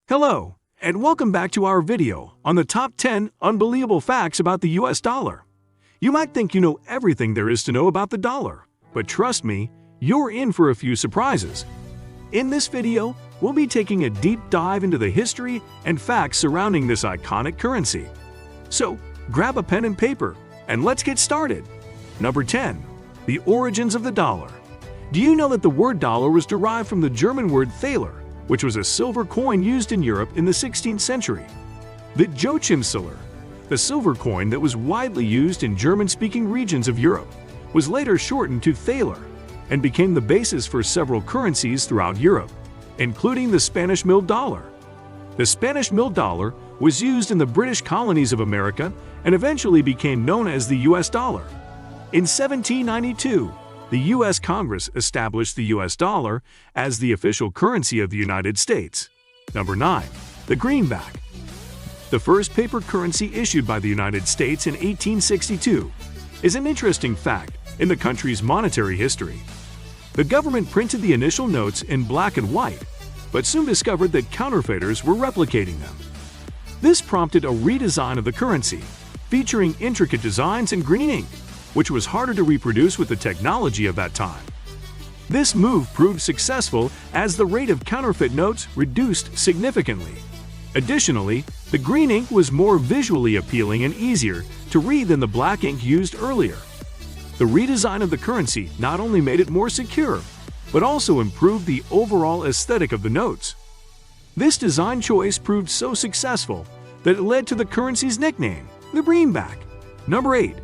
Hello, and welcome back to our video on the top 10 unbelievable facts about the US dollar. You might think you know everything there is to know about the dollar, but trust me, you're in for a few surprises. In this video, we'll be taking a deep dive into the history and facts surrounding this iconic currency. So, grab a pen and paper, and let's get started. Number 10. The origins of the dollar. Do you know that the word dollar was derived from the German word thaler, which was a silver coin used in Europe in the 16th century? The Joachimsthaler, the silver coin that was widely used in German-speaking regions of Europe, was later shortened to thaler and became the basis for several currencies throughout Europe, including the Spanish milled dollar. The Spanish milled dollar was used in the British colonies of America and eventually became known as the US dollar. In 1792, the U.S. Congress established the U.S. dollar as the official currency of the United States. Number 9. The greenback. The first paper currency issued by the United States in 1862 is an interesting fact in the country's monetary history. The government printed the initial notes in black and white, but soon discovered that counterfeiters were replicating them. This prompted a redesign of the currency, featuring intricate designs in green ink, which was harder to reproduce with the technology of that time. This move proved successful as the rate of counterfeit notes reduced significantly. Additionally, the green ink was more visually appealing and easier to read than the black ink used earlier. The redesign of the currency not only made it more secure, but also improved the overall aesthetic of the notes. This design choice proved so successful that it led to the currency's nickname, the greenback. Number 8.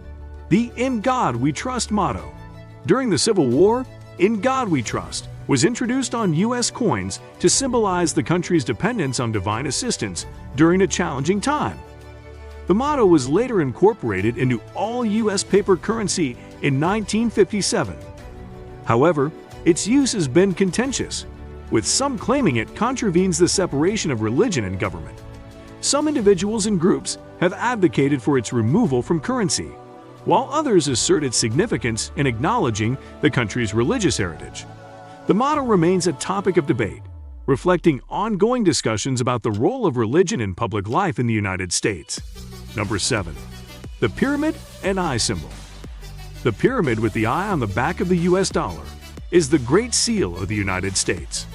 The "In God We Trust" motto. During the Civil War, "In God We Trust" was introduced on U.S. coins to symbolize the country's dependence on divine assistance during a challenging time. The motto was later incorporated into all U.S. paper currency in 1957. However, its use has been contentious, with some claiming it contravenes the separation of religion and government. Some individuals and groups have advocated for its removal from currency, while others assert its significance in acknowledging the country's religious heritage. The motto remains a topic of debate, reflecting ongoing discussions about the role of religion in public life in the United States. Number 7. The pyramid and eye symbol. The pyramid with the eye on the back of the US dollar is the Great Seal of the United States.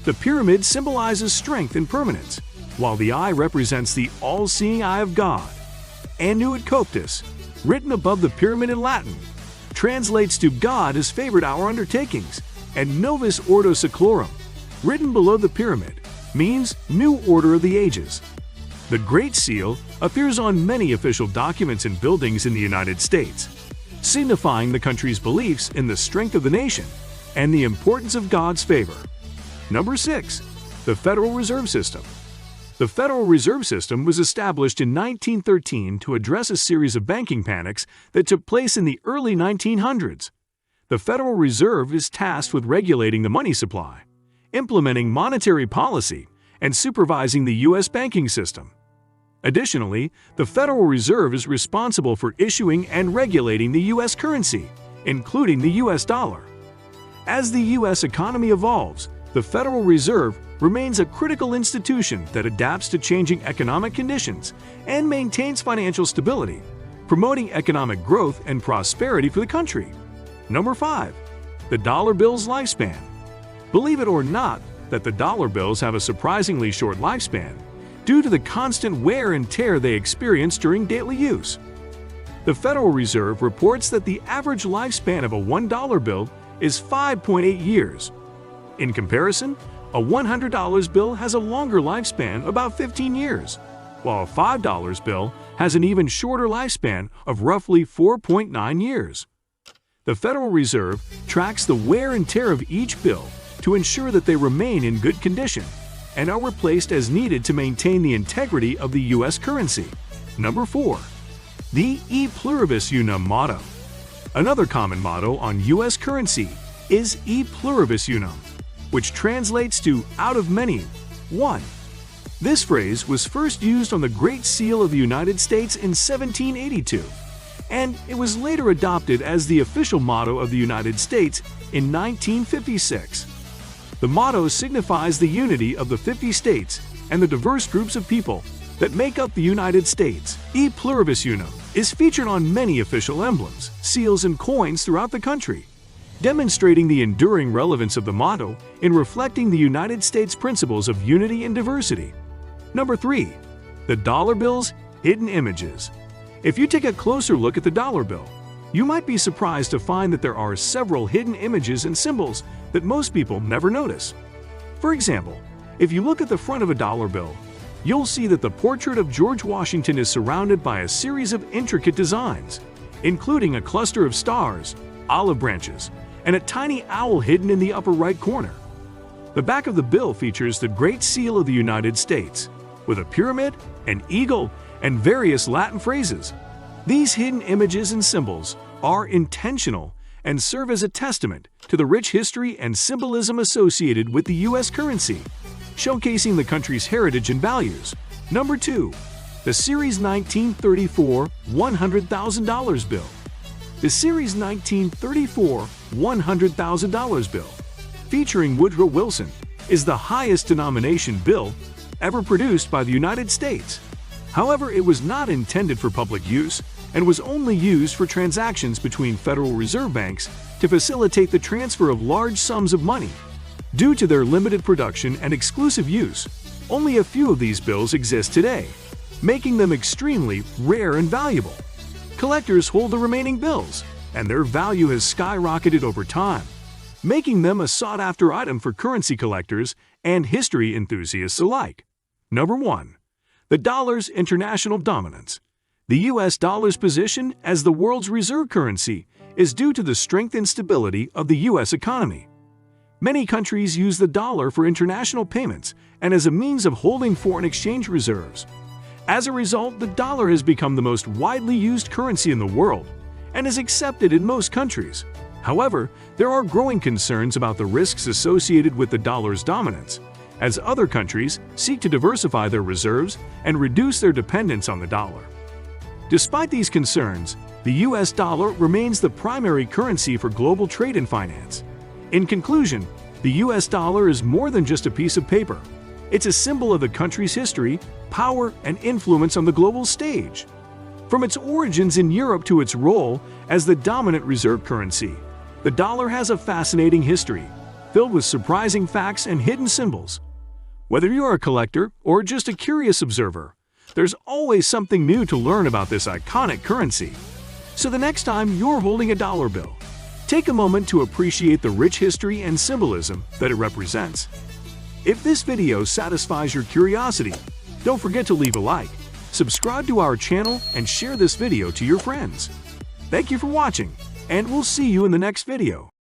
The pyramid symbolizes strength and permanence, while the eye represents the all-seeing eye of God. Annuit Coptis, written above the pyramid in Latin, translates to "God has favored our undertakings," and Novus Ordo Seclorum, written below the pyramid, means "New Order of the Ages." The Great Seal appears on many official documents and buildings in the United States, signifying the country's beliefs in the strength of the nation and the importance of God's favor. Number 6. The Federal Reserve System. The Federal Reserve System was established in 1913 to address a series of banking panics that took place in the early 1900s. The Federal Reserve is tasked with regulating the money supply, implementing monetary policy, and supervising the U.S. banking system. Additionally, the Federal Reserve is responsible for issuing and regulating the U.S. currency, including the U.S. dollar. As the U.S. economy evolves, the Federal Reserve remains a critical institution that adapts to changing economic conditions and maintains financial stability, promoting economic growth and prosperity for the country. Number 5. The dollar bill's lifespan. Believe it or not that the dollar bills have a surprisingly short lifespan due to the constant wear and tear they experience during daily use. The Federal Reserve reports that the average lifespan of a $1 bill is 5.8 years. In comparison, a $100 bill has a longer lifespan, about 15 years, while a $5 bill has an even shorter lifespan of roughly 4.9 years. The Federal Reserve tracks the wear and tear of each bill to ensure that they remain in good condition and are replaced as needed to maintain the integrity of the U.S. currency. Number 4. The E Pluribus Unum motto. Another common motto on U.S. currency is E Pluribus Unum, which translates to "out of many, one." This phrase was first used on the Great Seal of the United States in 1782, and it was later adopted as the official motto of the United States in 1956. The motto signifies the unity of the 50 states and the diverse groups of people that make up the United States. E pluribus unum is featured on many official emblems, seals, and coins throughout the country, demonstrating the enduring relevance of the motto in reflecting the United States principles of unity and diversity. Number 3. The dollar bill's hidden images. If you take a closer look at the dollar bill, you might be surprised to find that there are several hidden images and symbols that most people never notice. For example, if you look at the front of a dollar bill, you'll see that the portrait of George Washington is surrounded by a series of intricate designs, including a cluster of stars, olive branches, and a tiny owl hidden in the upper right corner. The back of the bill features the Great Seal of the United States, with a pyramid, an eagle, and various Latin phrases. These hidden images and symbols are intentional and serve as a testament to the rich history and symbolism associated with the U.S. currency, showcasing the country's heritage and values. Number 2. The Series 1934 $100,000 bill. The Series 1934 $100,000 bill, featuring Woodrow Wilson, is the highest denomination bill ever produced by the United States. However, it was not intended for public use and was only used for transactions between Federal Reserve banks to facilitate the transfer of large sums of money. Due to their limited production and exclusive use, only a few of these bills exist today, making them extremely rare and valuable. Collectors hold the remaining bills, and their value has skyrocketed over time, making them a sought-after item for currency collectors and history enthusiasts alike. Number 1. The dollar's international dominance. The U.S. dollar's position as the world's reserve currency is due to the strength and stability of the U.S. economy. Many countries use the dollar for international payments and as a means of holding foreign exchange reserves. As a result, the dollar has become the most widely used currency in the world and is accepted in most countries. However, there are growing concerns about the risks associated with the dollar's dominance, as other countries seek to diversify their reserves and reduce their dependence on the dollar. Despite these concerns, the U.S. dollar remains the primary currency for global trade and finance. In conclusion, the U.S. dollar is more than just a piece of paper. It's a symbol of the country's history, power, and influence on the global stage. From its origins in Europe to its role as the dominant reserve currency, the dollar has a fascinating history, filled with surprising facts and hidden symbols. Whether you're a collector or just a curious observer, there's always something new to learn about this iconic currency. So the next time you're holding a dollar bill, take a moment to appreciate the rich history and symbolism that it represents. If this video satisfies your curiosity, don't forget to leave a like, subscribe to our channel, and share this video to your friends. Thank you for watching, and we'll see you in the next video.